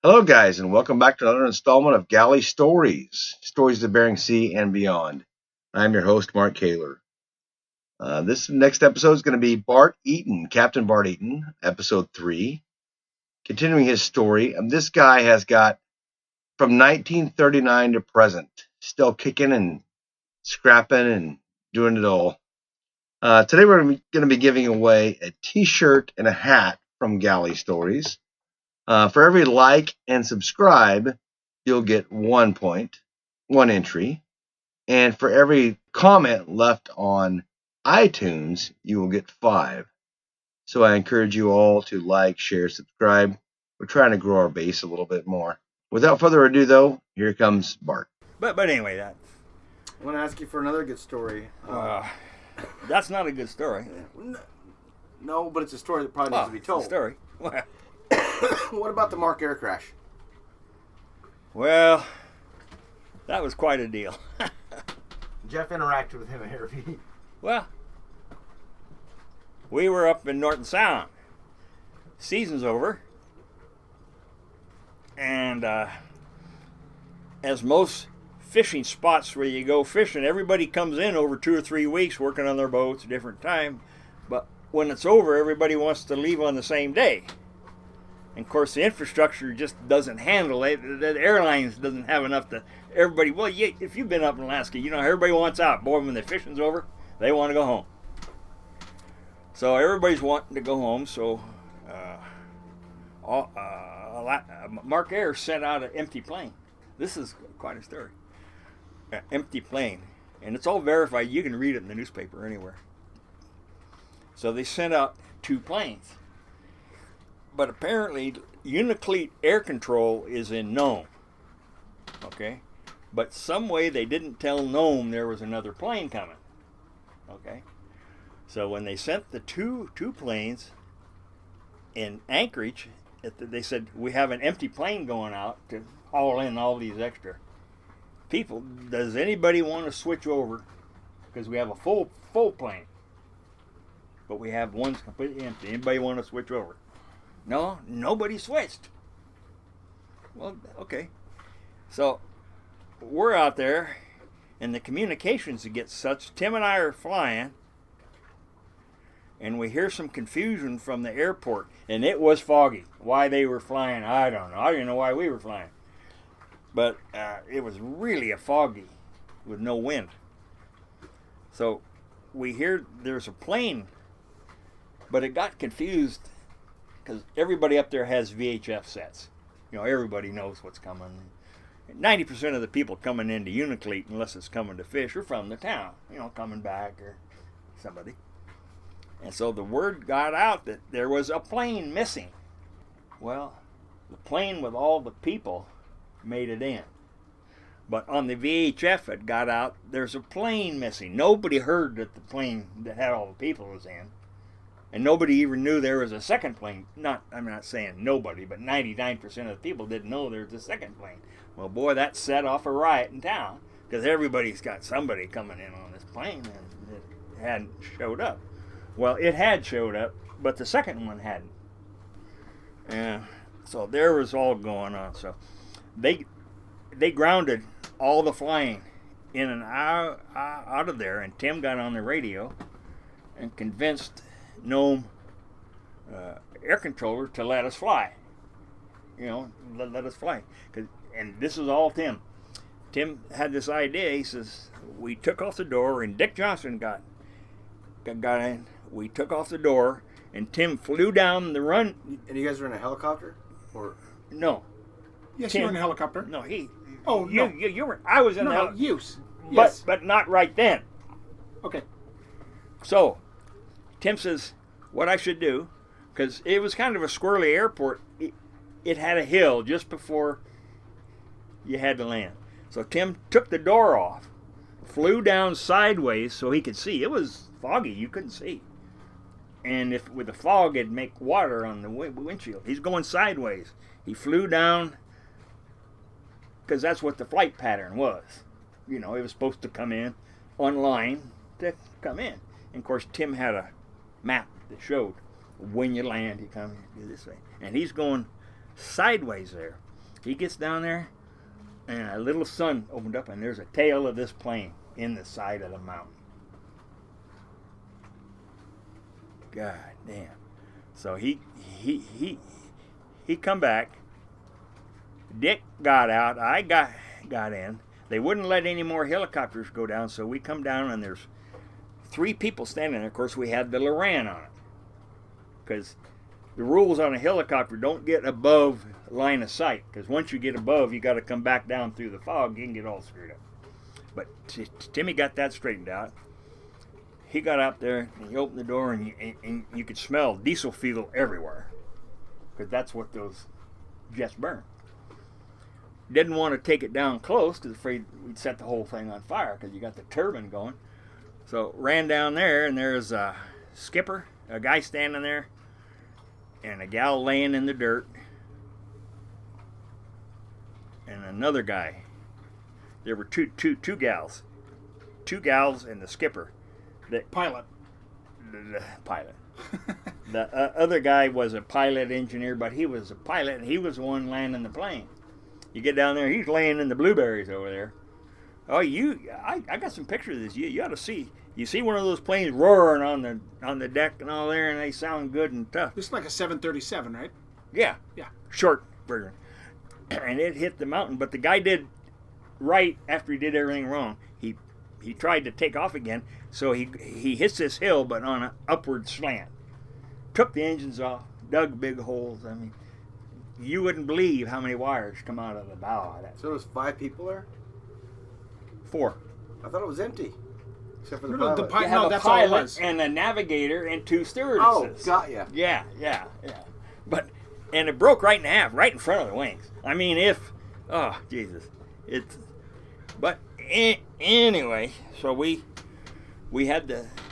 Hello, guys, and welcome back to another installment of Galley Stories, stories of the Bering Sea and beyond. I'm your host, Mark Kaler. This next episode is going to be Bart Eaton, Captain Bart Eaton, episode 3. Continuing his story, this guy has got from 1939 to present, still kicking and scrapping and doing it all. Today we're going to be giving away a t-shirt and a hat from Galley Stories. For every like and subscribe, you'll get 1 point, 1 entry. And for every comment left on iTunes, you will get 5. So I encourage you all to like, share, subscribe. We're trying to grow our base a little bit more. Without further ado, though, here comes Bart. But anyway, that I want to ask you for another good story. that's not a good story. No, but it's a story that probably needs to be told. It's a story. What about the Mark air crash? Well, that was quite a deal. Jeff interacted with him at Harvey. Well, we were up in Norton Sound. Season's over. And as most fishing spots where you go fishing, everybody comes in over 2 or 3 weeks working on their boats at different time. But when it's over, everybody wants to leave on the same day. And of course, the infrastructure just doesn't handle it. The airlines doesn't have enough to everybody. Well, if you've been up in Alaska, you know everybody wants out. Boy, when the fishing's over, they want to go home. So everybody's wanting to go home. So Mark Air sent out an empty plane. This is quite a story. An empty plane, and it's all verified. You can read it in the newspaper anywhere. So they sent out 2 planes. But apparently, Uniclete air control is in Nome. Okay? But some way they didn't tell Nome there was another plane coming. Okay? So when they sent the two planes in Anchorage, they said, we have an empty plane going out to haul in all these extra people. Does anybody want to switch over? Because we have a full plane. But we have one's completely empty. Anybody want to switch over? No, nobody switched. Well, okay. So we're out there, and the communications get such. Tim and I are flying, and we hear some confusion from the airport, and it was foggy. Why they were flying, I don't know. I didn't know why we were flying. But it was really a foggy with no wind. So we hear there's a plane, but it got confused because everybody up there has VHF sets. You know, everybody knows what's coming. 90% of the people coming into Uniclete, unless it's coming to fish, are from the town. You know, coming back or somebody. And so the word got out that there was a plane missing. Well, the plane with all the people made it in. But on the VHF it got out, there's a plane missing. Nobody heard that the plane that had all the people was in. And nobody even knew there was a second plane. I'm not saying nobody, but 99% of the people didn't know there was a second plane. Well, boy, that set off a riot in town because everybody's got somebody coming in on this plane and it hadn't showed up. Well, it had showed up, but the second one hadn't. And so there was all going on. So they grounded all the flying in and out of there, and Tim got on the radio and convinced Nome air controller to let us fly. You know, let us fly. And this is all Tim. Tim had this idea. He says, we took off the door, and Dick Johnson got in. We took off the door, and Tim flew down the run. And you guys were in a helicopter? Or no. Yes, Tim, you were in a helicopter. No, he. Oh, you, no. You were. I was in the helicopter. Use. Yes. But not right then. Okay. So, Tim says, what I should do, because it was kind of a squirrely airport. It had a hill just before you had to land. So Tim took the door off, flew down sideways so he could see. It was foggy. You couldn't see. And if with the fog, it'd make water on the windshield. He's going sideways. He flew down because that's what the flight pattern was. You know, it was supposed to come in on line to come in. And of course, Tim had a map that showed when you land, you come do this way. And he's going sideways there. He gets down there, and a little sun opened up, and there's a tail of this plane in the side of the mountain. God damn. So he come back. Dick got out. I got in. They wouldn't let any more helicopters go down, so we come down, and there's 3 people standing there. Of course, we had the Loran on it, because the rules on a helicopter don't get above line of sight, because once you get above, you got to come back down through the fog. You can get all screwed up. But Timmy got that straightened out. He got out there, and he opened the door, and you could smell diesel fuel everywhere, because that's what those jets burn. Didn't want to take it down close, because afraid we'd set the whole thing on fire, because you got the turbine going. So ran down there, and there's a skipper, a guy standing there, and a gal laying in the dirt, and another guy. There were two gals and the skipper. The Pilot. Pilot. The other guy was a pilot engineer, but he was a pilot, and he was the one landing the plane. You get down there, he's laying in the blueberries over there. Oh, I got some pictures of this. You ought to see. You see one of those planes roaring on the deck and all there, and they sound good and tough. This is like a 737, right? Yeah. Yeah. Short version. And it hit the mountain, but the guy did right after he did everything wrong. He tried to take off again, so he hits this hill, but on an upward slant. Took the engines off, dug big holes. I mean, you wouldn't believe how many wires come out of the bow of that. So there's 5 people there? 4. I thought it was empty. Except for the No, pilot. the You have a that's all it pilot was. and a navigator and 2 Oh, stewardesses. got ya. Yeah. And it broke right in half, right in front of the wings. I mean, oh, Jesus. But anyway, so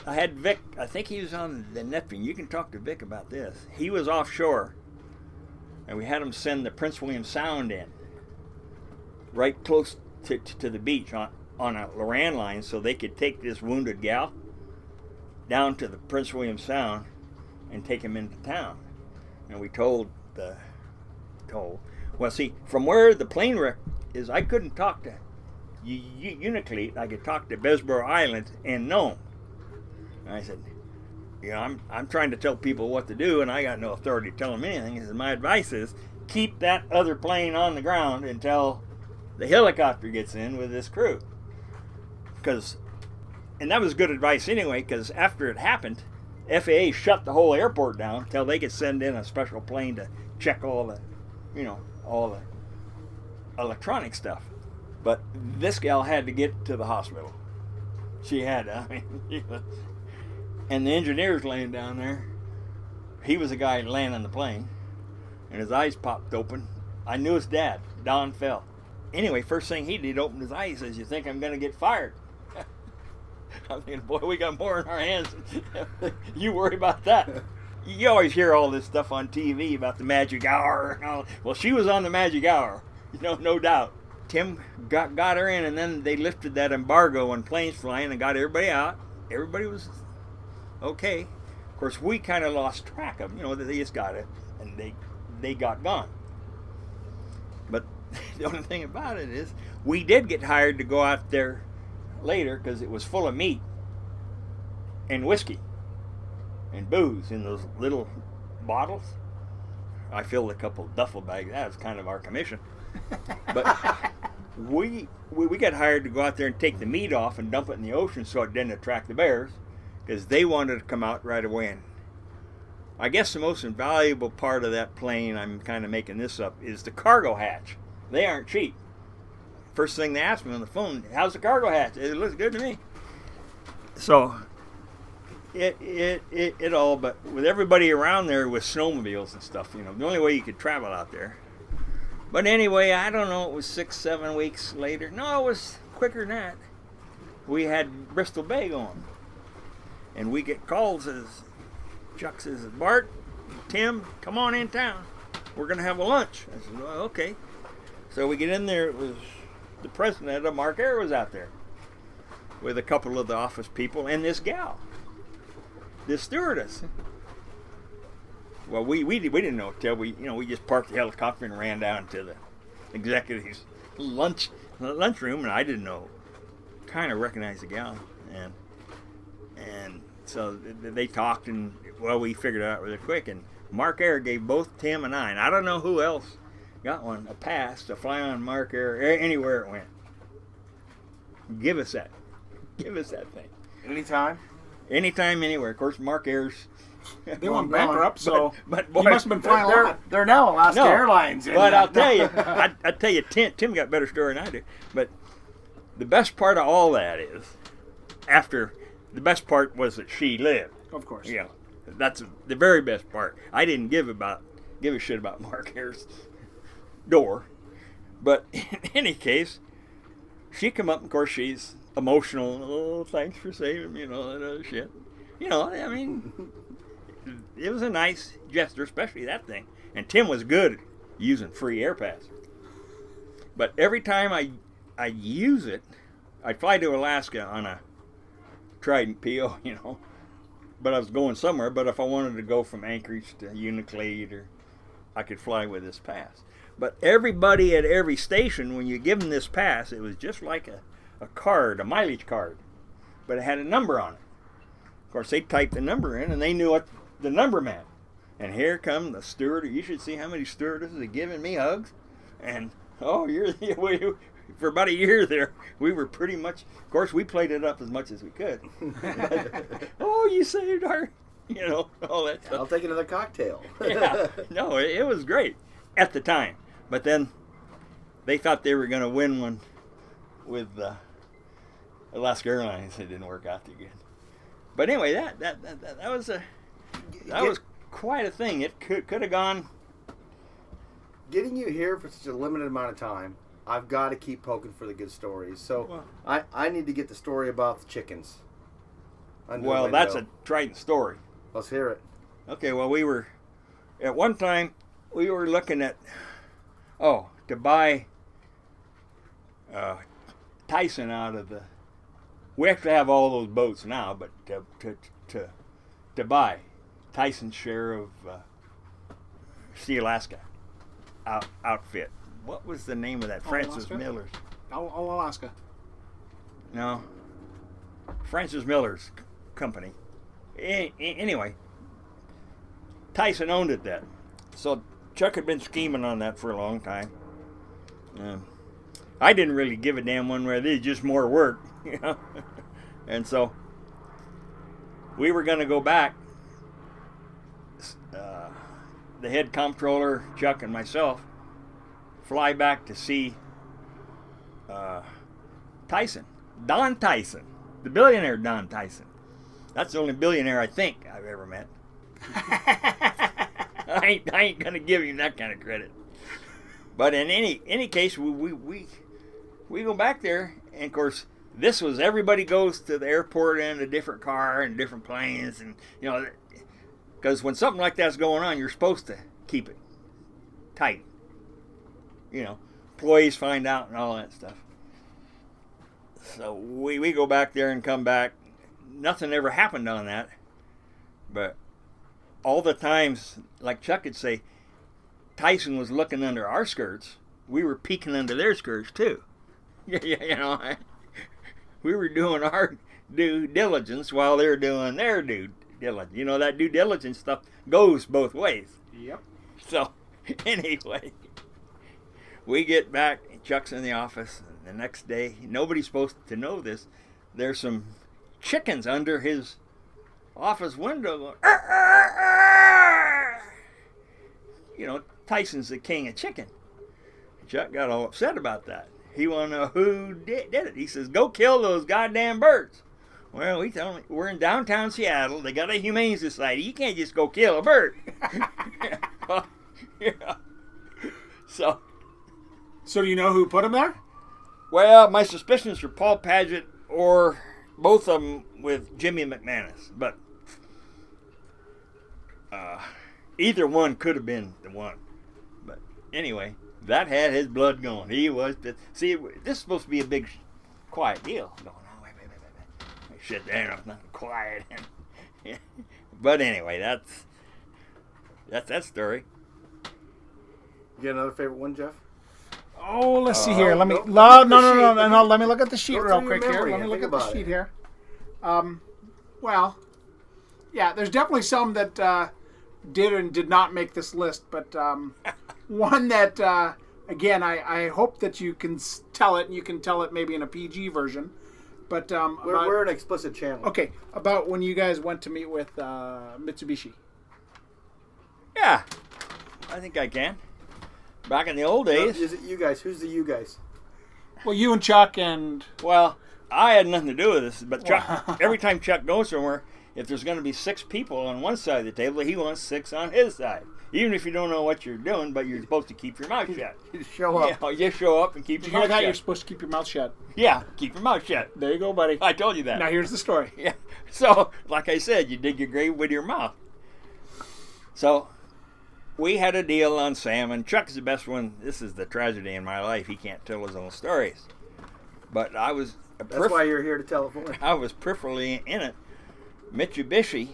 I had Vic, I think he was on the Neptune. You can talk to Vic about this. He was offshore, and we had him send the Prince William Sound in, right close to the beach on a Loran line, so they could take this wounded gal down to the Prince William Sound and take him into town. And we told, well, see, from where the plane wreck is, I couldn't talk to Unacleat. I could talk to Besborough Island and Nome. And I said, I'm trying to tell people what to do, and I got no authority to tell them anything. He said, my advice is keep that other plane on the ground until the helicopter gets in with this crew. And that was good advice anyway, because after it happened, FAA shut the whole airport down until they could send in a special plane to check all the electronic stuff. But this gal had to get to the hospital. She had to. And the engineer's laying down there. He was the guy landing the plane, and his eyes popped open. I knew his dad. Don fell. Anyway, first thing he did, opened his eyes. He says, "You think I'm going to get fired?" I'm thinking, boy, we got more in our hands. You worry about that. You always hear all this stuff on TV about the magic hour. Well, she was on the magic hour, no doubt. Tim got her in, and then they lifted that embargo on planes flying and got everybody out. Everybody was okay. Of course, we kind of lost track of them. They just got it, and they got gone. But the only thing about it is we did get hired to go out there later because it was full of meat and whiskey and booze in those little bottles. I filled a couple duffel bags. That was kind of our commission. But we got hired to go out there and take the meat off and dump it in the ocean so it didn't attract the bears, because they wanted to come out right away. And I guess the most invaluable part of that plane, I'm kind of making this up, is the cargo hatch. They aren't cheap. First thing they asked me on the phone, how's the cargo hatch? It looks good to me. So it all, but with everybody around there with snowmobiles and stuff, the only way you could travel out there. But anyway, I don't know, it was 6-7 weeks later. No, it was quicker than that. We had Bristol Bay going. And we get calls, as Chuck says, Bart, Tim, come on in town. We're going to have a lunch. I said, well, okay. So we get in there. It was the president of Mark Air was out there with a couple of the office people and this gal, this stewardess. Well, we didn't know till we just parked the helicopter and ran down to executives' lunchroom, and I didn't know, kind of recognized the gal, and so they talked, and well, we figured it out really quick, and Mark Air gave both Tim and I don't know who else got one, a pass to fly on Mark Air anywhere it went. Give us that thing. Anytime, anywhere. Of course, Mark Air's. They went bankrupt, so but you must have been flying a lot. They're now Alaska Airlines. But I'll tell you, I tell you, Tim got a better story than I do. But the best part of all that is, the best part was that she lived. Of course. Yeah, that's the very best part. I didn't give a shit about Mark Air's door, but in any case, she come up. Of course, she's emotional. Oh, thanks for saving me, that other shit. I mean, it was a nice gesture, especially that thing. And Tim was good at using free air passes. But every time I use it, I'd fly to Alaska on a Trident PO, But I was going somewhere. But if I wanted to go from Anchorage to Unaclade, I could fly with this pass. But everybody at every station, when you give them this pass, it was just like a card, a mileage card. But it had a number on it. Of course, they typed the number in, and they knew what the number meant. And here come the steward. You should see how many stewardesses are giving me hugs. And, for about a year there, we were pretty much, of course, we played it up as much as we could. Oh, you saved our, all that stuff. I'll take another cocktail. Yeah, no, it was great at the time. But then they thought they were going to win one with Alaska Airlines. It didn't work out too good. But anyway, that was quite a thing. It could have gone. Getting you here for such a limited amount of time, I've got to keep poking for the good stories. So I need to get the story about the chickens. Well, that's a Trident story. Let's hear it. Okay, well, at one time, we were looking at, to buy Tyson out of the, we actually have all those boats now, but to buy Tyson's share of Sea Alaska outfit. What was the name of that? Francis Alaska? Miller's. All Alaska. No. Francis Miller's company. Anyway, Tyson owned it then. So Chuck had been scheming on that for a long time. I didn't really give a damn one way. It's just more work, And so we were going to go back. The head comptroller, Chuck, and myself fly back to see Tyson, Don Tyson, the billionaire Don Tyson. That's the only billionaire I think I've ever met. I ain't gonna give him that kind of credit. But in any case, we go back there, and of course, this was everybody goes to the airport in a different car and different planes, and because when something like that's going on, you're supposed to keep it tight. Employees find out and all that stuff. So we go back there and come back. Nothing ever happened on that, but all the times, like Chuck would say, Tyson was looking under our skirts. We were peeking under their skirts too. We were doing our due diligence while they're doing their due diligence. That due diligence stuff goes both ways. Yep. So, anyway, we get back. Chuck's in the office. The next day, nobody's supposed to know this. There's some chickens under his office window going, "Arr, arr, arr." Tyson's the king of chicken. Chuck got all upset about that. He wanted to know who did it. He says, "Go kill those goddamn birds." Well, we tell him, we're in downtown Seattle. They got a humane society. You can't just go kill a bird. So do you know who put him there? Well, my suspicions are Paul Paget or both of them with Jimmy McManus. But either one could have been the one. But anyway, that had his blood going. He was, see, this is supposed to be a big, quiet deal going on. Wait. Shit, there, not quiet. But anyway, that's that story. You got another favorite one, Jeff? Oh, let's see here. Let me. Go- No, go no, through no, the no, sheet. no. Let me look at the sheet Go real through your quick here. memory Let me and look think at the about sheet it. here. Well, yeah, there's definitely some that did and did not make this list, but one that, again, I hope that you can tell it, and you can tell it maybe in a PG version. But We're an explicit channel. okay, about when you guys went to meet with Mitsubishi. Yeah, I think I can. Back in the old days. Is it you guys? Who's the you guys? Well, you and Chuck and Well, I had nothing to do with this, but Chuck, every time Chuck goes somewhere, if there's going to be 6 people on one side of the table, he wants 6 on his side. Even if you don't know what you're doing, but you're supposed to keep your mouth shut. You show up. Yeah, you just show up and keep did you your hear mouth that? You're shut. supposed to keep your mouth shut. Yeah, keep your mouth shut. There you go, buddy. I told you that. Now here's the story. Yeah. So, like I said, you dig your grave with your mouth. So, we had a deal on salmon. Chuck's the best one. This is the tragedy in my life. He can't tell his own stories. But I was That's why you're here to tell it for me. I was peripherally in it. Mitsubishi,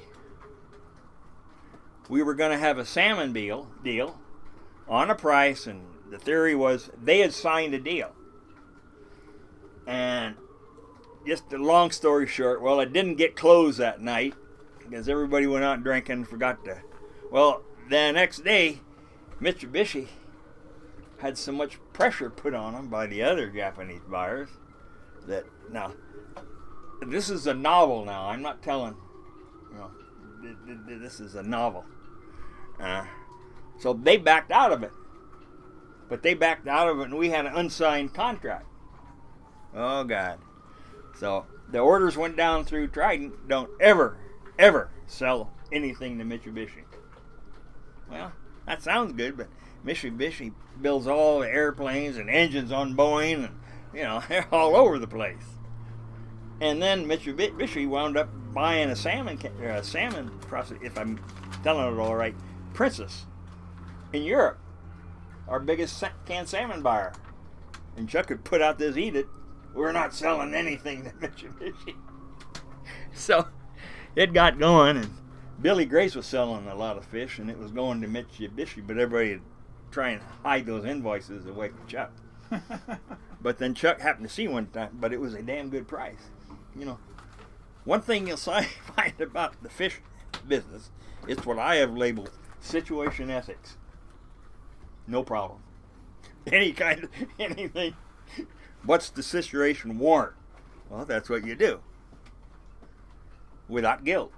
we were going to have a salmon deal on a price, and the theory was they had signed a deal. And just a long story short, well, it didn't get closed that night because everybody went out drinking and forgot to. Well, the next day, Mitsubishi had so much pressure put on them by the other Japanese buyers that now this is a novel. Now I'm not telling, this is a novel. So they backed out of it, but they backed out of it, and we had an unsigned contract. Oh God! So the orders went down through Trident. Don't ever sell anything to Mitsubishi. Well, that sounds good, but Mitsubishi builds all the airplanes and engines on Boeing, and they're all over the place. And then Mitsubishi wound up buying a salmon, if I'm telling it all right, Princess in Europe, our biggest canned salmon buyer. And Chuck could put out this edict: we're not selling anything to Mitsubishi. So it got going, and Billy Grace was selling a lot of fish, and it was going to Mitsubishi, but everybody would try and hide those invoices away from Chuck. But then Chuck happened to see one time, but it was a damn good price. One thing you'll find about the fish business, it's what I have labeled situation ethics. No problem. Any kind of anything. What's the situation warrant? Well, that's what you do. Without guilt.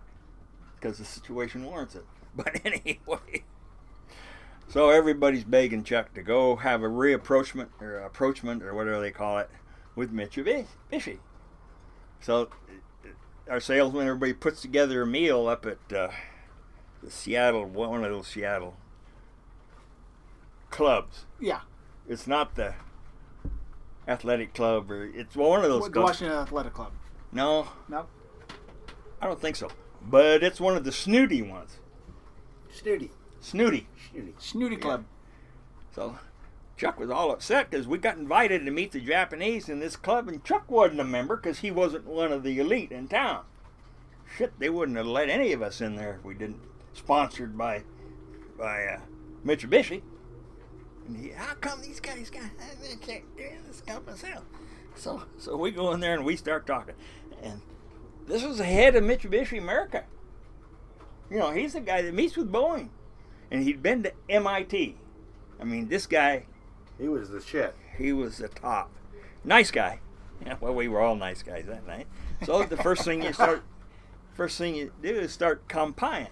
Because the situation warrants it. But anyway. So everybody's begging Chuck to go have a reapproachment or whatever they call it with Mitsubishi. So our salesman, everybody puts together a meal up at the Seattle, one of those Seattle clubs. Yeah. It's not the athletic club, or it's one of those The clubs. Washington Athletic Club. No, No. I don't think so. But it's one of the snooty ones. Snooty. Snooty. Snooty Club. So Chuck was all upset because we got invited to meet the Japanese in this club, and Chuck wasn't a member because he wasn't one of the elite in town. Shit, they wouldn't have let any of us in there if we didn't. Sponsored by Mitsubishi. And how come these guys can't do this stuff myself? So we go in there and we start talking. And this was the head of Mitsubishi America. He's the guy that meets with Boeing. And he'd been to MIT. I mean, this guy... He was the shit. He was the top. Nice guy. Yeah, well, we were all nice guys that night. So the first thing you do is start compying.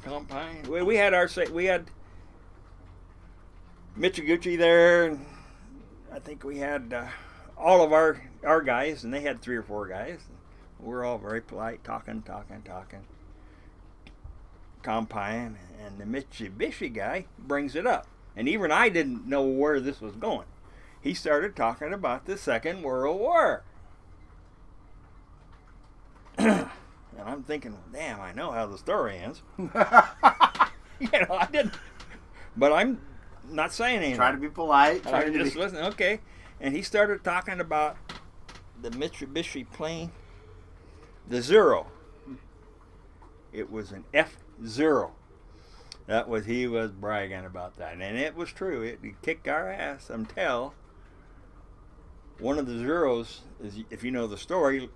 Compying. We had Michiguchi there, and I think we had all of our guys, and they had 3 or 4 guys. We're all very polite, talking, compying, and the Mitsubishi guy brings it up. And even I didn't know where this was going. He started talking about the Second World War. And I'm thinking, damn, I know how the story ends. I didn't. But I'm not saying anything. Try to be polite. I just listen. Okay. And he started talking about the Mitsubishi plane, the Zero. It was an F-Zero. He was bragging about that, and it was true. It kicked our ass until one of the Zeros, if you know the story,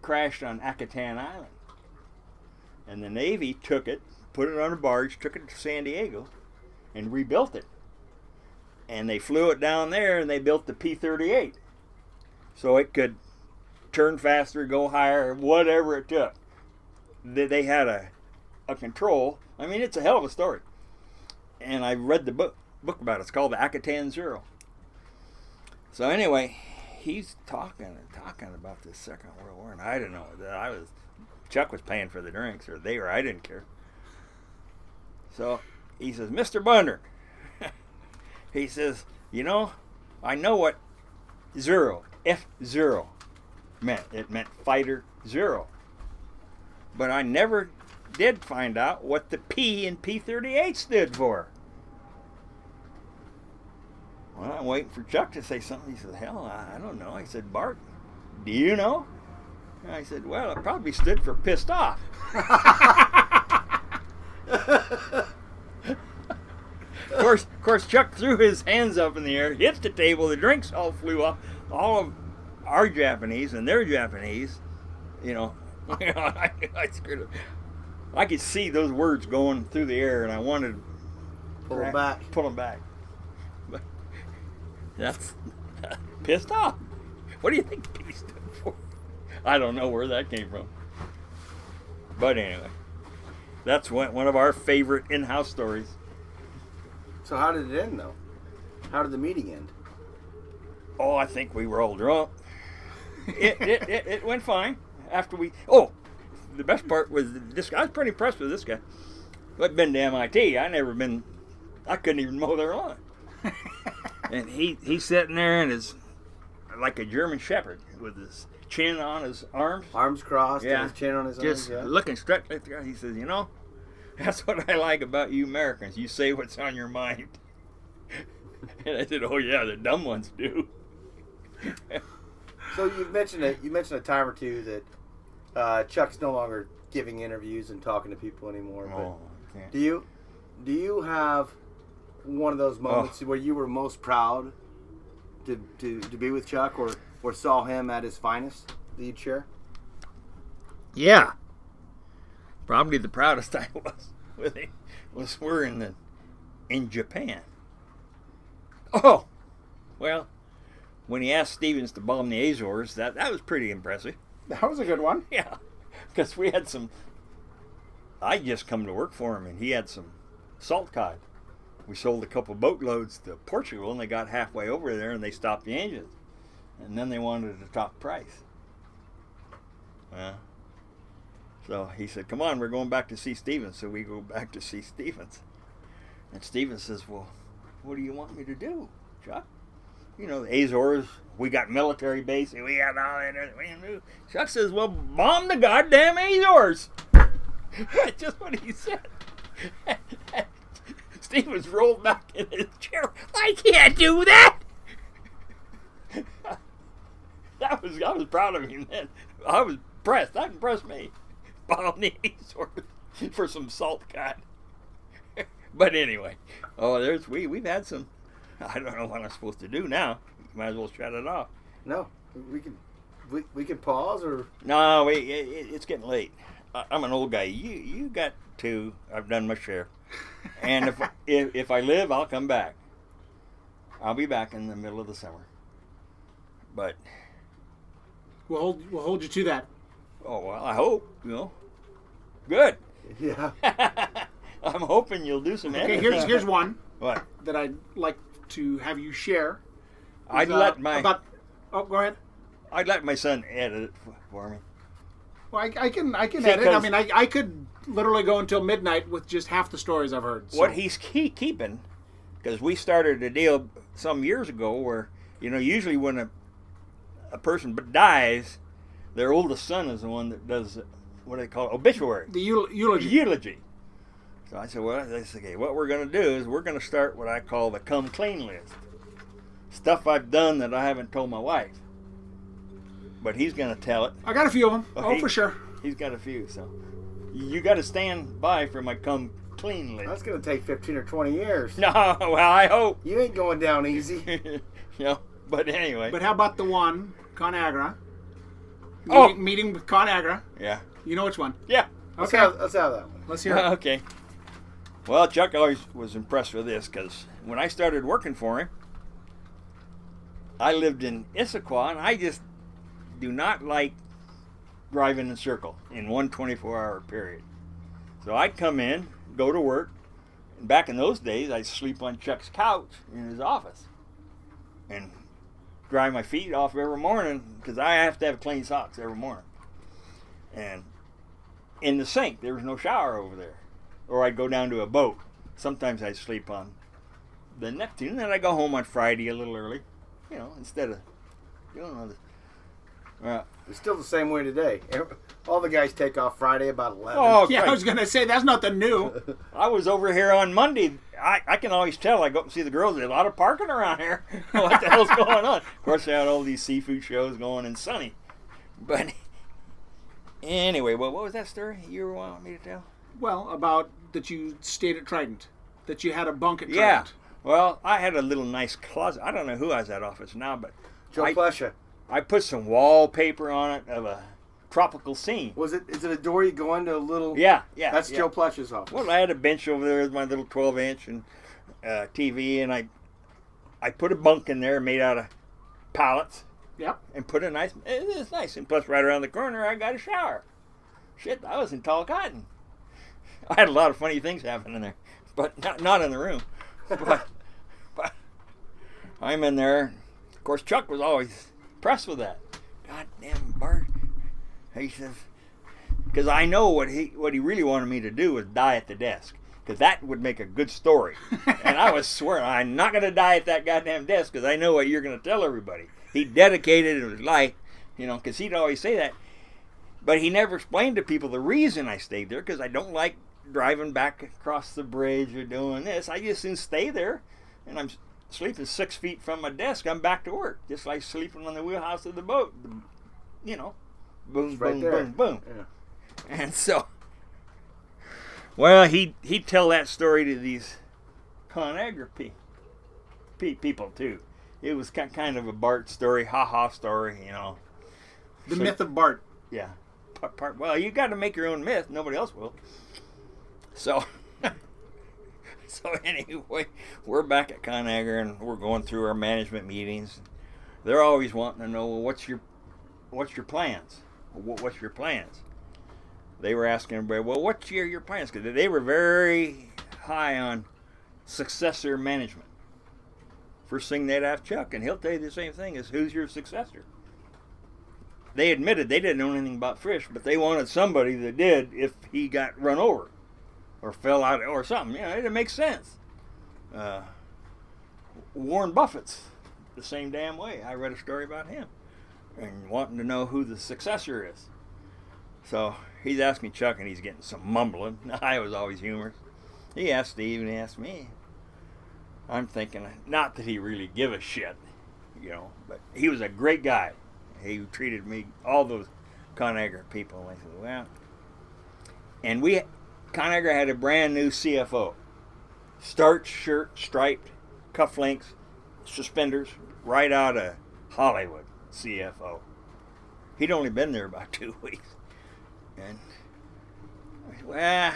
crashed on Acatan Island, and the Navy took it, put it on a barge, took it to San Diego, and rebuilt it. And they flew it down there, and they built the P-38, so it could turn faster, go higher, whatever it took. They had a control. I mean, it's a hell of a story. And I read the book about it. It's called the Acatan Zero. So anyway, he's talking about the Second World War, and I didn't know that Chuck was paying for the drinks, or they were. I didn't care. So he says, Mr. Bunder, he says, I know what zero, F0 meant. It meant fighter zero. But I never did find out what the P in P-38 stood for. Well, I'm waiting for Chuck to say something. He said, hell, I don't know. I said, Bart, do you know? And I said, well, it probably stood for pissed off. Of course, Chuck threw his hands up in the air, hit the table, the drinks all flew up. All of our Japanese and their Japanese, I screwed up. I could see those words going through the air, and I wanted to Pull them back. But that's pissed off. What do you think P stood for? I don't know where that came from. But anyway, that's one of our favorite in-house stories. So how did it end, though? How did the meeting end? Oh, I think we were all drunk. It went fine after we. Oh, the best part was this guy. I was pretty impressed with this guy. I'd been to MIT. I couldn't even mow their lawn. And he's sitting there and is like a German Shepherd with his chin on his arms. Arms crossed, Yeah. and his chin on his Just arms. Yeah. looking straight at the guy. He says, that's what I like about you Americans. You say what's on your mind. And I said, oh yeah, the dumb ones do. So you mentioned a time or two that Chuck's no longer giving interviews and talking to people anymore. But Oh, okay. do you have one of those moments where you were most proud to be with Chuck, or saw him at his finest that you'd share? Yeah. Probably the proudest I was with him was we're in Japan. Oh, well, when he asked Stevens to bomb the Azors, that was pretty impressive. That was a good one. Yeah, because we had I just come to work for him, and he had some salt cod. We sold a couple boatloads to Portugal, and they got halfway over there, and they stopped the engines. And then they wanted to talk price. So he said, come on, we're going back to see Stevens. So we go back to see Stevens. And Stevens says, well, what do you want me to do, Chuck? The Azores, we got military base, and we got all that. Chuck says, well, bomb the goddamn Azores. That's just what he said. Stevens rolled back in his chair. I can't do that. I was proud of him then. I was impressed. That impressed me. Bomb the Azores for some salt cod. But anyway, we've had some. I don't know what I'm supposed to do now. Might as well shut it off. No, we can pause or No, it's getting late. I'm an old guy. You got two. I've done my share. And if I live, I'll come back. I'll be back in the middle of the summer. But We'll hold you to that. oh well, I hope Good. yeah. I'm hoping you'll do some Okay, editing. here's one What? that I'd like to have you share. I'd It's, let my go ahead. I'd let my son edit it for me. Well, I can See, edit. I 'cause- mean, I could literally go until midnight with just half the stories I've heard. So. What he's keeping, because we started a deal some years ago where usually when a person dies, their oldest son is the one that does what do they call it? Obituary. The eulogy. Eulogy. So I said, well, okay, what we're going to do is we're going to start what I call the come clean list. Stuff I've done that I haven't told my wife. But he's going to tell it. I got a few of them. For sure. He's got a few, so you got to stand by for my come clean list. That's going to take 15 or 20 years. No, well, I hope. You ain't going down easy. But anyway. But how about the one, ConAgra? Oh! Meeting with ConAgra. Yeah. You know which one? Yeah. Let's Okay. have that one. Let's hear it. Okay. Well, Chuck always was impressed with this because when I started working for him, I lived in Issaquah, and I just do not like driving in a circle in one 24-hour period. So I'd come in, go to work, and back in those days, I'd sleep on Chuck's couch in his office and dry my feet off every morning because I have to have clean socks every morning. And in the sink, there was no shower over there. Or I'd go down to a boat. Sometimes I'd sleep on the Neptune, and then I'd go home on Friday a little early, instead of doing all this. It's still the same way today. All the guys take off Friday about 11. Oh, Yeah, Christ. I was going to say, that's nothing new. I was over here on Monday. I can always tell. I go up and see the girls. There's a lot of parking around here. What the hell's going on? Of course, they had all these seafood shows going in Sunny. But anyway, what was that story you were wanting me to tell? Well, about that you stayed at Trident. That you had a bunk at Yeah. Trident. Well, I had a little nice closet. I don't know who has that office now, but Joe Plesha. I put some wallpaper on it of a tropical scene. Is it a door you go into a little... Yeah. That's yeah. Joe Plesha's office. Well, I had a bench over there with my little 12-inch and TV, and I put a bunk in there made out of pallets. Yep. And put it's nice. And plus, right around the corner, I got a shower. Shit, I was in tall cotton. I had a lot of funny things happening in there, but not in the room. But I'm in there. Of course, Chuck was always impressed with that. God damn, Bart. He says, because I know what he really wanted me to do was die at the desk, because that would make a good story. And I was swearing, I'm not going to die at that goddamn desk, because I know what you're going to tell everybody. He dedicated his life, because he'd always say that. But he never explained to people the reason I stayed there, because I don't like driving back across the bridge or doing this. I just didn't stay there, and I'm sleeping 6 feet from my desk. I'm back to work, just like sleeping on the wheelhouse of the boat. Boom, right boom, there. boom, boom. Yeah. And so, well, he'd tell that story to these ConAgra people too. It was kind of a Bart story, ha-ha story, The myth of Bart. Yeah. Well, you got to make your own myth. Nobody else will. So, anyway, we're back at ConAgra and we're going through our management meetings. They're always wanting to know, well, what's your plans? What's your plans? They were asking everybody, well, what's your plans? Because they were very high on successor management. First thing they'd have Chuck, and he'll tell you the same thing, is who's your successor? They admitted they didn't know anything about fish, but they wanted somebody that did if he got run over or fell out or something. It makes sense. Warren Buffett's the same damn way. I read a story about him and wanting to know who the successor is. So he's asking Chuck, and he's getting some mumbling. I was always humorous. He asked Steve, and he asked me. I'm thinking, not that he really give a shit, but he was a great guy. He treated me, all those ConAgra people. I said, well, and ConAgra had a brand new CFO. Starched shirt, striped, cufflinks, suspenders, right out of Hollywood, CFO. He'd only been there about 2 weeks. And I said, well,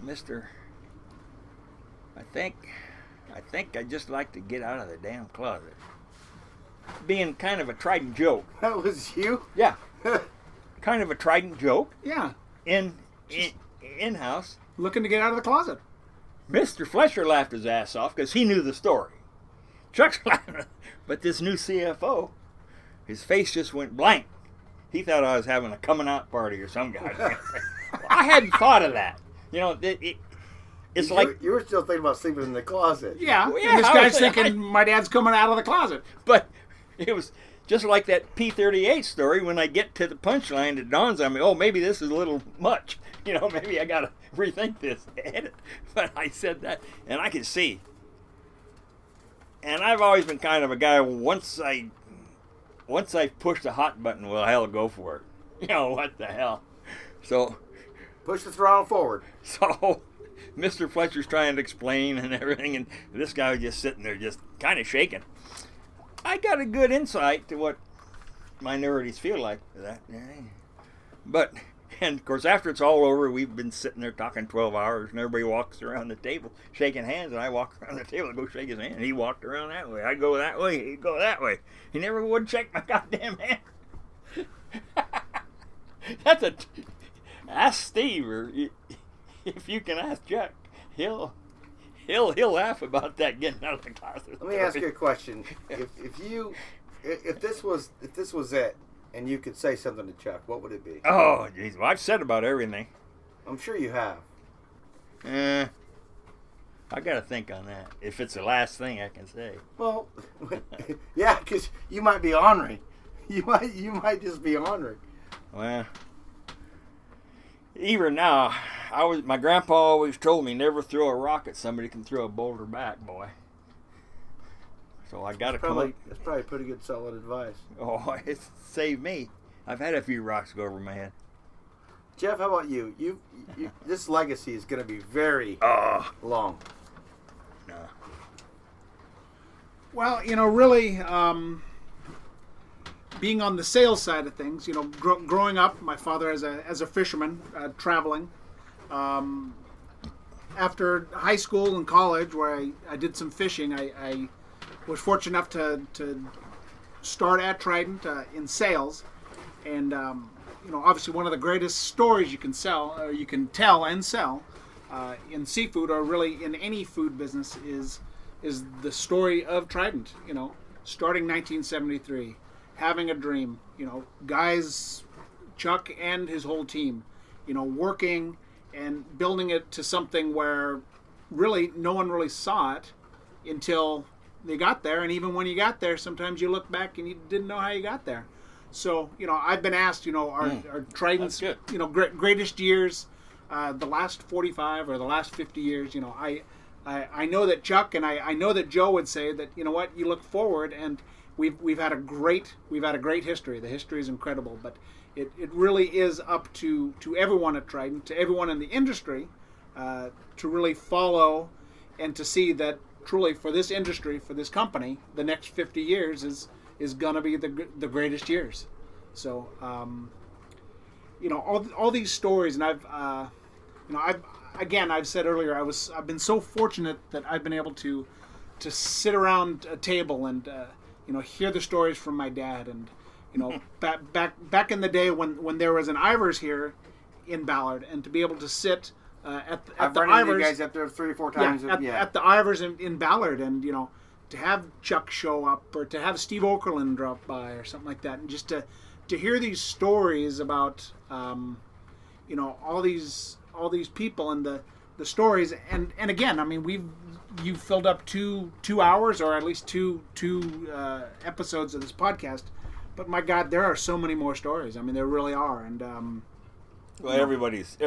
mister, I think I'd just like to get out of the damn closet. Being kind of a Trident joke. That was you? Yeah. Kind of a Trident joke. Yeah. In-house. Looking to get out of the closet. Mr. Fletcher laughed his ass off because he knew the story. Chuck's laughing. But this new CFO, his face just went blank. He thought I was having a coming out party or some guy. I hadn't thought of that. It's like... You were still thinking about sleeping in the closet. Yeah. Well, yeah, And this I guy's was- thinking, my dad's coming out of the closet. But it was just like that P-38 story. When I get to the punchline, it dawns on me, oh, maybe this is a little much. Maybe I got to rethink this edit. But I said that, and I could see. And I've always been kind of a guy, once I push the hot button, well, hell, go for it. What the hell. So Push the throttle forward. So Mr. Fletcher's trying to explain and everything, and this guy was just sitting there just kind of shaking. I got a good insight to what minorities feel like for that. But, and of course, after it's all over, we've been sitting there talking 12 hours, and everybody walks around the table shaking hands, and I walk around the table and go shake his hand, and he walked around that way. I go that way, he'd go that way. He never would shake my goddamn hand. Ask Steve, or if you can ask Chuck, he'll laugh about that getting out of the closet. Let me ask you a question. If this was it, and you could say something to Chuck, what would it be? Oh, jeez. Well, I've said about everything. I'm sure you have. I got to think on that. If it's the last thing I can say. Well, yeah, because you might be ornery. You might just be ornery. Well, even now, my grandpa always told me never throw a rock at somebody who can throw a boulder back, boy. So I got to come up. That's probably pretty good, solid advice. Oh, it saved me. I've had a few rocks go over my head. Jeff, how about you? You this legacy is going to be very long. No. Well, really, being on the sales side of things, growing up, my father as a fisherman, traveling. After high school and college, where I did some fishing, I was fortunate enough to start at Trident in sales, and obviously one of the greatest stories you can tell and sell in seafood, or really in any food business, is the story of Trident. Starting 1973, having a dream. Guys, Chuck and his whole team, working and building it to something where really no one really saw it until they got there. And even when you got there, sometimes you look back and you didn't know how you got there. So, I've been asked, our Trident's, greatest years, the last 45 or the last 50 years, I know that Chuck and I know that Joe would say that, you look forward, and we've had a great history. The history is incredible, but it really is up to everyone at Trident, to everyone in the industry, to really follow and to see that truly for this industry, for this company, the next 50 years is going to be the greatest years. So, all these stories, and I've said earlier, I've been so fortunate that I've been able to sit around a table and hear the stories from my dad, and back in the day when there was an Ivors here in Ballard, and to be able to sit at the Ivors, you guys up there 3 or 4 times. At the Ivors in Ballard, and to have Chuck show up, or to have Steve Okerlund drop by, or something like that, and just to hear these stories about all these people and the stories, and again, I mean, you've filled up two hours, or at least two episodes of this podcast, but my God, there are so many more stories. I mean, there really are, and well, everybody's.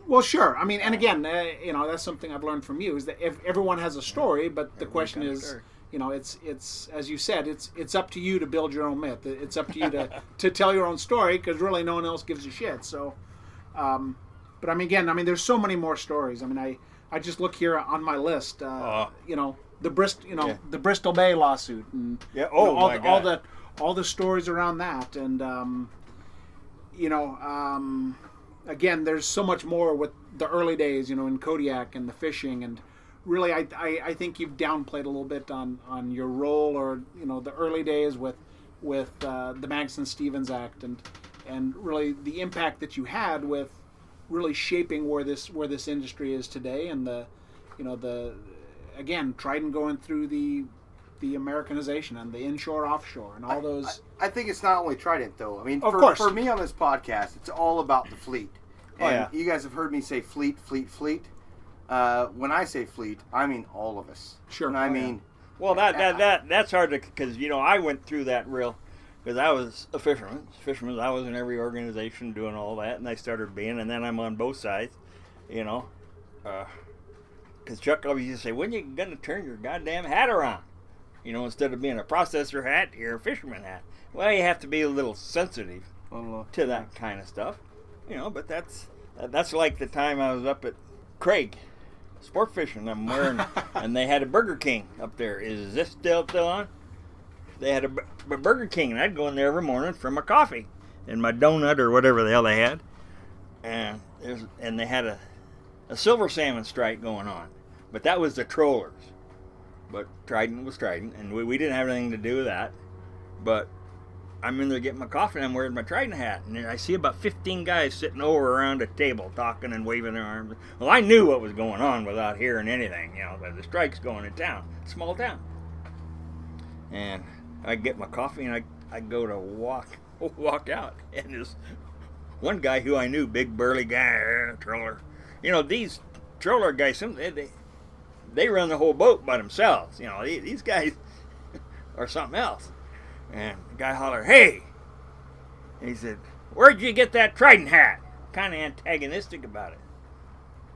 Well, sure. I mean, and again, that's something I've learned from you, is that if everyone has a story, but the question is, it's as you said, it's up to you to build your own myth. It's up to you to tell your own story, because really no one else gives a shit. So, but I mean, again, there's so many more stories. I mean, I just look here on my list. The Bristol Bay lawsuit, and all the stories around that, and again, there's so much more with the early days, in Kodiak and the fishing, and really, I think you've downplayed a little bit on your role, or the early days with the Magnuson-Stevens Act, and really the impact that you had with really shaping where this industry is today, and the Trident going through the Americanization and the inshore offshore and all those. I think it's not only Trident, though. I mean, of course, for me on this podcast, it's all about the fleet. And yeah. You guys have heard me say fleet. When I say fleet, I mean all of us. Sure. And I mean, well, that's hard to, because I went through that because I was a fisherman. I was in every organization doing all that, and I started being, and then I'm on both sides, because Chuck always used to say, "When you gonna turn your goddamn hat around?" Instead of being a processor hat, you're a fisherman hat. Well, you have to be a little sensitive to that kind of stuff, but that's like the time I was up at Craig, sport fishing. I'm wearing, and they had a Burger King up there. Is this still on? They had a Burger King, and I'd go in there every morning for my coffee and my donut or whatever the hell they had. And they had a silver salmon strike going on, but that was the trollers. But Trident was Trident, and we didn't have anything to do with that. But I'm in there getting my coffee, and I'm wearing my Trident hat, and I see about 15 guys sitting over around a table talking and waving their arms. Well, I knew what was going on without hearing anything, but the strike's going to town, small town. And I get my coffee, and I go to walk out, and this one guy who I knew, big burly guy, troller. These troller guys, they run the whole boat by themselves. These guys are something else. And the guy hollered, "Hey!" And he said, "Where'd you get that Trident hat?" Kind of antagonistic about it.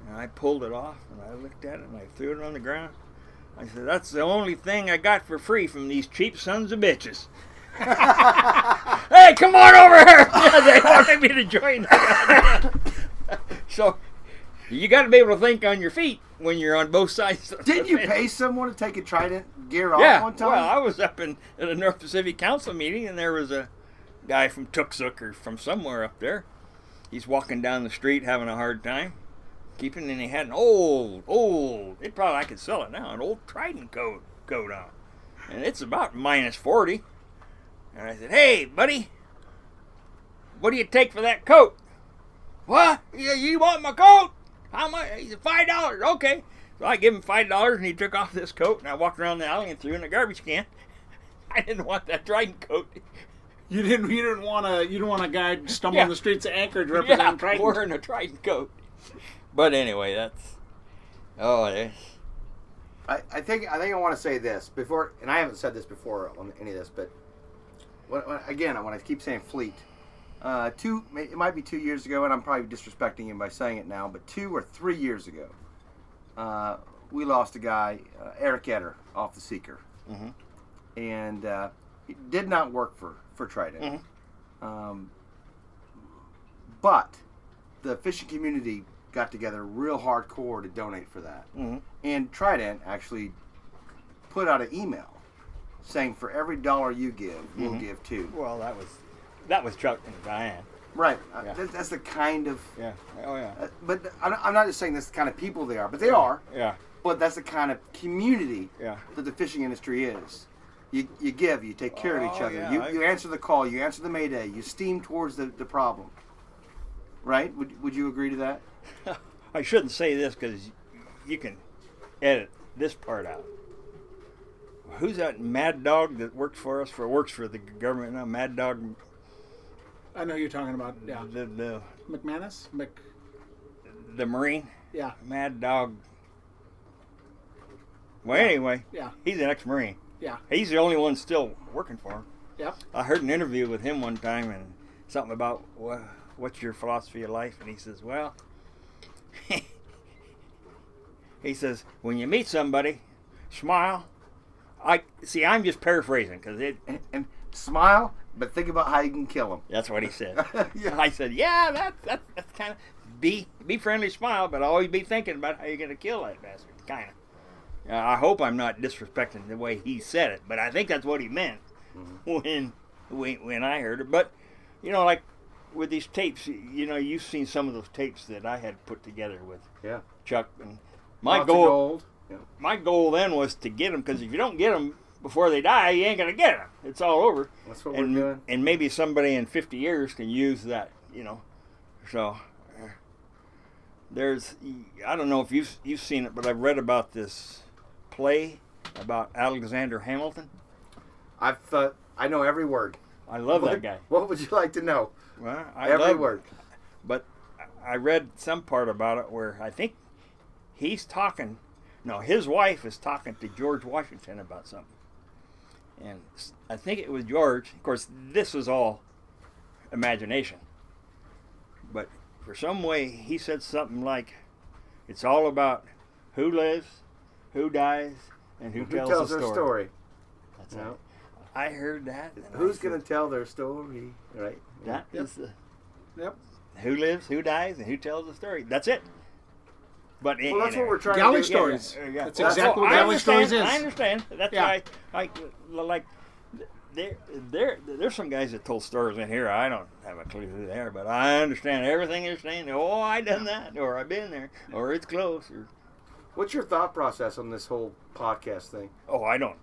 And I pulled it off, and I looked at it, and I threw it on the ground. I said, "That's the only thing I got for free from these cheap sons of bitches." "Hey, come on over here!" They wanted me to join. So, you got to be able to think on your feet when you're on both sides. Didn't you pay someone to take a Trident gear off one time? Well, I was up at a North Pacific Council meeting, and there was a guy from Tuxuk or from somewhere up there. He's walking down the street having a hard time keeping, and he had an old, I could sell it now, an old Trident coat on. And it's about minus 40. And I said, "Hey, buddy, what do you take for that coat?" "What? You want my coat? How much?" He said, $5. Okay. So I give him $5, and he took off this coat, and I walked around the alley and threw it in a garbage can. I didn't want that Trident coat. You didn't want a guy stumbling the streets of Anchorage representing Trident. Wearing a Trident coat. But anyway, that's I think I want to say this before, and I haven't said this before on any of this, but when I keep saying fleet, it might be 2 years ago, and I'm probably disrespecting him by saying it now, but 2 or 3 years ago, we lost a guy, Eric Etter, off the Seeker, and it did not work for Trident, but the fishing community got together real hardcore to donate for that, and Trident actually put out an email saying for every $1 you give, we'll give $2. Well, that was Chuck and Diane. Right. Yeah. That's the kind of... Yeah. Oh, yeah. But I'm not just saying that's the kind of people they are, but they are. Yeah. But that's the kind of community that the fishing industry is. You give, you take care of each other. Yeah, You answer the call, you answer the mayday, you steam towards the problem. Right? Would you agree to that? I shouldn't say this because you can edit this part out. Who's that mad dog that works for the government now? Mad Dog. I know who you're talking about. Yeah. The McManus? the Marine. Yeah. Mad Dog. Well, anyway. Yeah. He's an ex-Marine. Yeah. He's the only one still working for him. Yep. I heard an interview with him one time, and something about what's your philosophy of life, and he says, well, he says, when you meet somebody, smile. I'm just paraphrasing because and smile, but think about how you can kill them. That's what he said. Yeah. I said, yeah, that's kind of be friendly, smile, but always be thinking about how you're going to kill that bastard. Kind of. I hope I'm not disrespecting the way he said it, but I think that's what he meant when I heard it. But like with these tapes, you've seen some of those tapes that I had put together with Chuck, and my goal then was to get them, because if you don't get them before they die, you ain't gonna get them. It's all over. That's what we're doing. And maybe somebody in 50 years can use that, So I don't know if you've seen it, but I've read about this play about Alexander Hamilton. I know every word. I love that guy. What would you like to know? Well, every word. But I read some part about it where I think he's talking. No, his wife is talking to George Washington about something. And I think it was George. Of course, this was all imagination. But for some way, he said something like, it's all about who lives, who dies, and who tells their story. That's right. I heard that. Who's going to tell their story, right? That is Yep. who lives, who dies, and who tells the story. That's it. But Well, that's what we're trying Galley to do. stories. Yeah. That's exactly what I Galley Stories is. I understand. That's Yeah. why I like. There's some guys that told stories in here. I don't have a clue who they are, but I understand everything you're saying. Oh, I done that, or I've been there, or it's close, or What's your thought process on this whole podcast thing? oh, I don't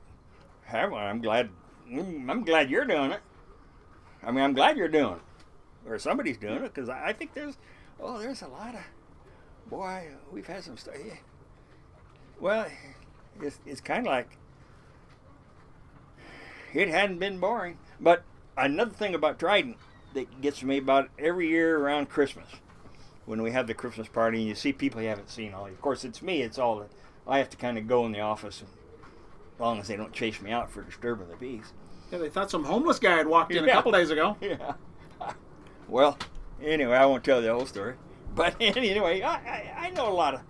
have one. I'm glad you're doing it. I mean, I'm glad you're doing it, or somebody's doing it, because I think there's a lot of boy. We've had some stuff. Yeah. Well, it's kind of like it hadn't been boring. But another thing about Trident that gets me about every year around Christmas, when we have the Christmas party and you see people you haven't seen all year. Of course, it's me. It's all that I have to kind of go in the office, and as long as they don't chase me out for disturbing the peace. Yeah, they thought some homeless guy had walked in a Yeah. couple days ago. Yeah. Well, anyway, I won't tell the whole story. But anyway, I know a lot of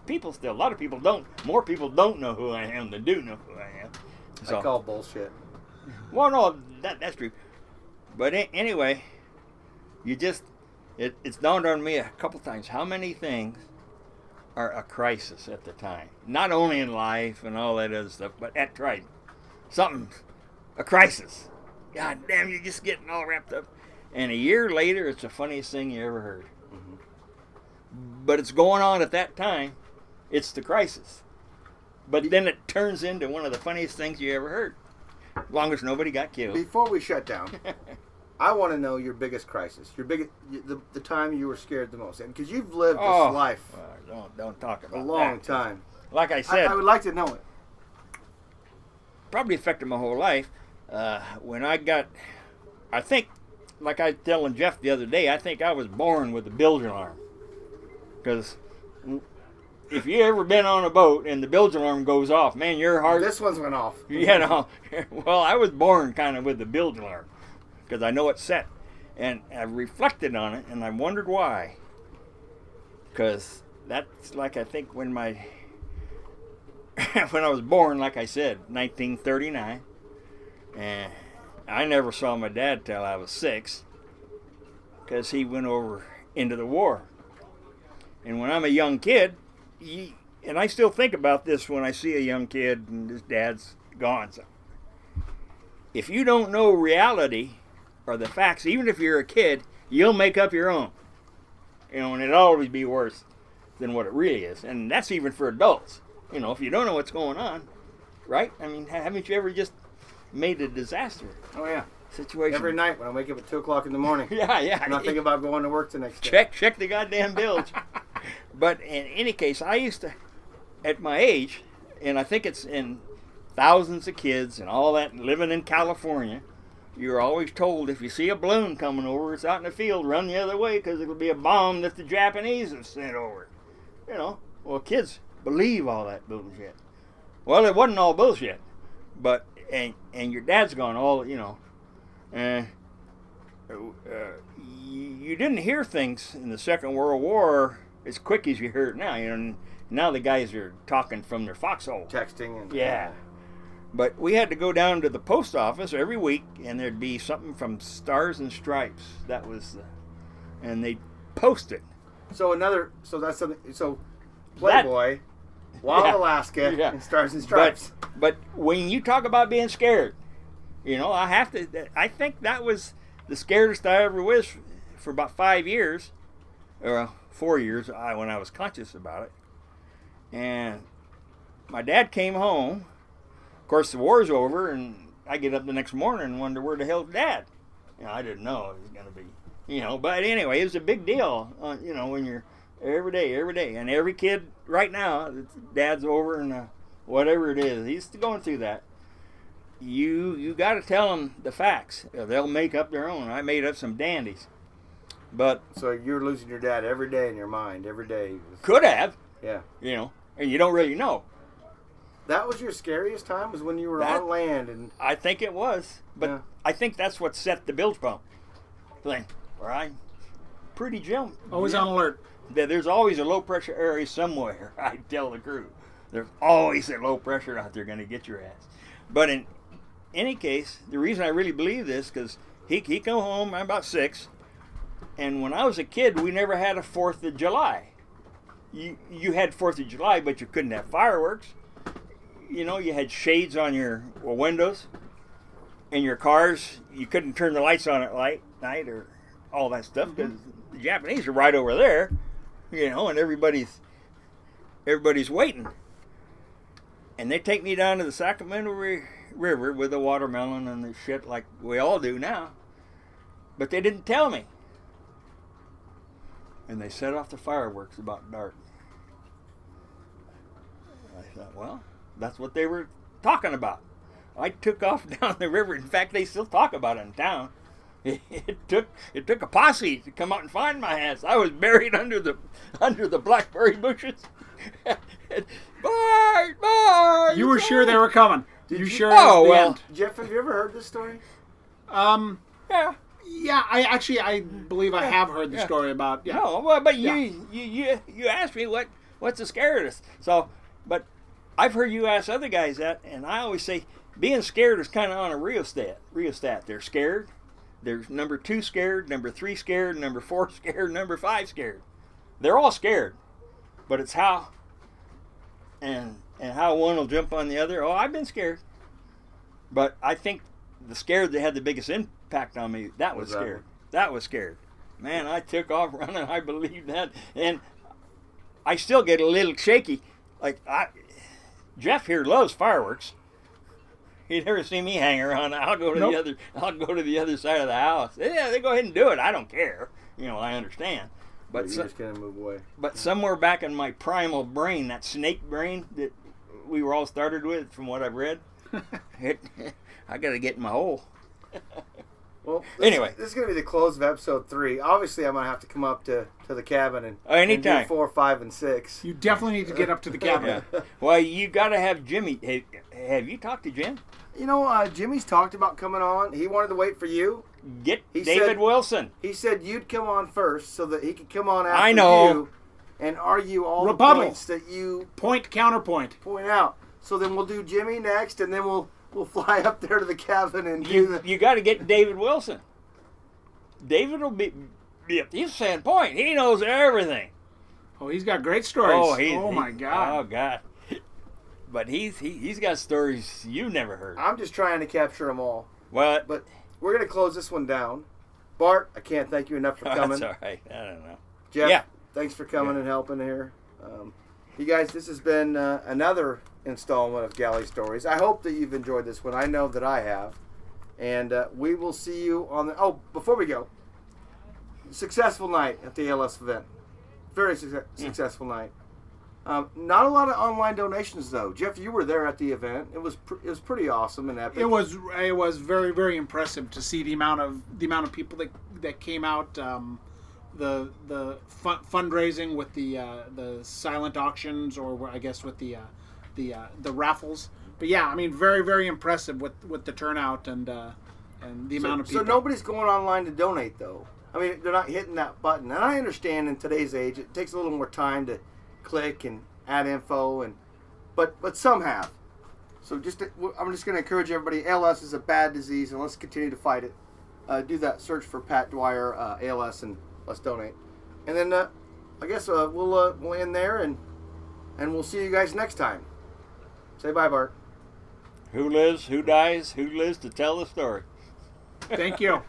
people still. A lot of people don't. More people don't know who I am than do know who I am. So, I call bullshit. well, no, that's true. But anyway, it's dawned on me a couple times how many things are a crisis at the time. Not only in life and all that other stuff, but at Trident. Something's a crisis. God damn, you're just getting all wrapped up. And a year later, it's the funniest thing you ever heard. But it's going on at that time. It's the crisis. But then it turns into one of the funniest things you ever heard. As long as nobody got killed. Before we shut down, I want to know your biggest crisis. The time you were scared the most. And because you've lived this life Don't talk about a long that. time. Like I said, I would like to know it. probably affected my whole life. When I think, like I was telling Jeff the other day, I think I was born with a bilge alarm. Because if you ever been on a boat and the bilge alarm goes off, man, your heart... This one's went off. You know, well, I was born kind of with the bilge alarm. Because I know it's set. And I reflected on it, and I wondered why. Because that's like, I think, when when I was born, like I said, 1939. And I never saw my dad till I was 6. Because he went over into the war. And when I'm a young kid, and I still think about this when I see a young kid and his dad's gone. So if you don't know reality or the facts, even if you're a kid, you'll make up your own. You know, and it'll always be worse than what it really is. And that's even for adults. You know, if you don't know what's going on, right? I mean, haven't you ever just made a disaster Oh, yeah. situation? Every night when I wake up at 2 o'clock in the morning. Yeah. I'm not thinking about going to work the next day. Check the goddamn bilge. But in any case, I used to, at my age, and I think it's in thousands of kids and all that, living in California, you're always told if you see a balloon coming over, it's out in the field, run the other way because it'll be a bomb that the Japanese have sent over. You know, well, kids believe all that bullshit. Well, it wasn't all bullshit, but and your dad's gone all, you know. You didn't hear things in the Second World War as quick as you hear it now. You know, now the guys are talking from their foxhole. Texting and... Yeah. But we had to go down to the post office every week, and there'd be something from Stars and Stripes. That was, and they'd post it. So that's something. So Playboy, Wild Alaska, and Stars and Stripes. But when you talk about being scared, you know, I think that was the scaredest I ever was for about 5 years, or 4 years when I was conscious about it. And my dad came home. Of course, the war's over, and I get up the next morning and wonder where the hell's Dad. You know, I didn't know it was going to be, you know. But anyway, it was a big deal, you know, when you're every day. And every kid right now, Dad's over and whatever it is, he's going through that. You got to tell them the facts. They'll make up their own. I made up some dandies. But so you're losing your dad every day in your mind, every day. Could have. Yeah. You know, and you don't really know. That was your scariest time, was when you were on land, and I think it was, but yeah. I think that's what set the bilge pump thing. Where I pretty jump. Always on alert. There's always a low pressure area somewhere. I tell the crew, there's always a low pressure out there going to get your ass. But in any case, the reason I really believe this because he come home. I'm about 6, and when I was a kid, we never had a 4th of July. you had 4th of July, but you couldn't have fireworks. You know, you had shades on your windows. In your cars, you couldn't turn the lights on at night or all that stuff because the Japanese are right over there. You know, and everybody's waiting. And they take me down to the Sacramento River with a watermelon and the shit like we all do now. But they didn't tell me. And they set off the fireworks about dark. I thought, well, that's what they were talking about. I took off down the river. In fact, they still talk about it in town. It took a posse to come out and find my ass. I was buried under the blackberry bushes. Bart! You were sure they were coming. Did you you- sure? Oh, it was the well. end? Jeff, have you ever heard this story? Yeah. Yeah, I believe I have heard the story about. Yeah. No, well, but Yeah. you asked me what's the scariest. So, but I've heard you ask other guys that, and I always say being scared is kind of on a rheostat. They're scared. There's number 2 scared, number 3 scared, number 4 scared, number 5 scared. They're all scared, but it's how and how one will jump on the other. Oh, I've been scared, but I think the scared that had the biggest impact on me, that was scared. That was scared. Man, I took off running. I believe that, and I still get a little shaky. Like Jeff here loves fireworks. He'd never see me hang around. I'll go to the other side of the house. Yeah, they go ahead and do it. I don't care. You know, I understand. But you're just gonna move away. But somewhere back in my primal brain, that snake brain that we were all started with, from what I've read, I got to get in my hole. Well, Anyway. this is going to be the close of episode 3. Obviously, I'm going to have to come up to the cabin and Anytime. and do 4, 5, and 6. You definitely need to get up to the cabin. Yeah. Well, you got to have Jimmy. Hey, have you talked to Jim? You know, Jimmy's talked about coming on. He wanted to wait for you. Get He David said- Wilson. He said you'd come on first so that he could come on after I know. you and argue all Rebuttal. the points that you Point, counterpoint. point out. So then we'll do Jimmy next, and then we'll fly up there to the cabin and do You got to get David Wilson. David will be. He's saying point. He knows everything. Oh, he's got great stories. My God. Oh God. But he's got stories you've never heard. I'm just trying to capture them all. What? But we're going to close this one down. Bart, I can't thank you enough for coming. That's all right. I don't know. Jeff, Yeah. thanks for coming and helping here. You guys, this has been another installment of Galley Stories. I hope that you've enjoyed this one. I know that I have. And we will see you on the... Oh, before we go, successful night at the ALS event. Very successful night. Not a lot of online donations, though. Jeff, you were there at the event. It was pretty awesome and epic. It was very, very impressive to see the amount of people that came out. The fundraising with the silent auctions, or I guess with the raffles. But yeah, I mean, very, very impressive with the turnout and the amount of people. So nobody's going online to donate, though. I mean, they're not hitting that button. And I understand in today's age, it takes a little more time to click and add info, but some have. So I'm just going to encourage everybody. ALS is a bad disease, and let's continue to fight it. Do that search for Pat Dwyer ALS, and let's donate. And then I guess we'll end there, and we'll see you guys next time. Say bye, Bart. Who lives? Who dies? Who lives to tell the story? Thank you.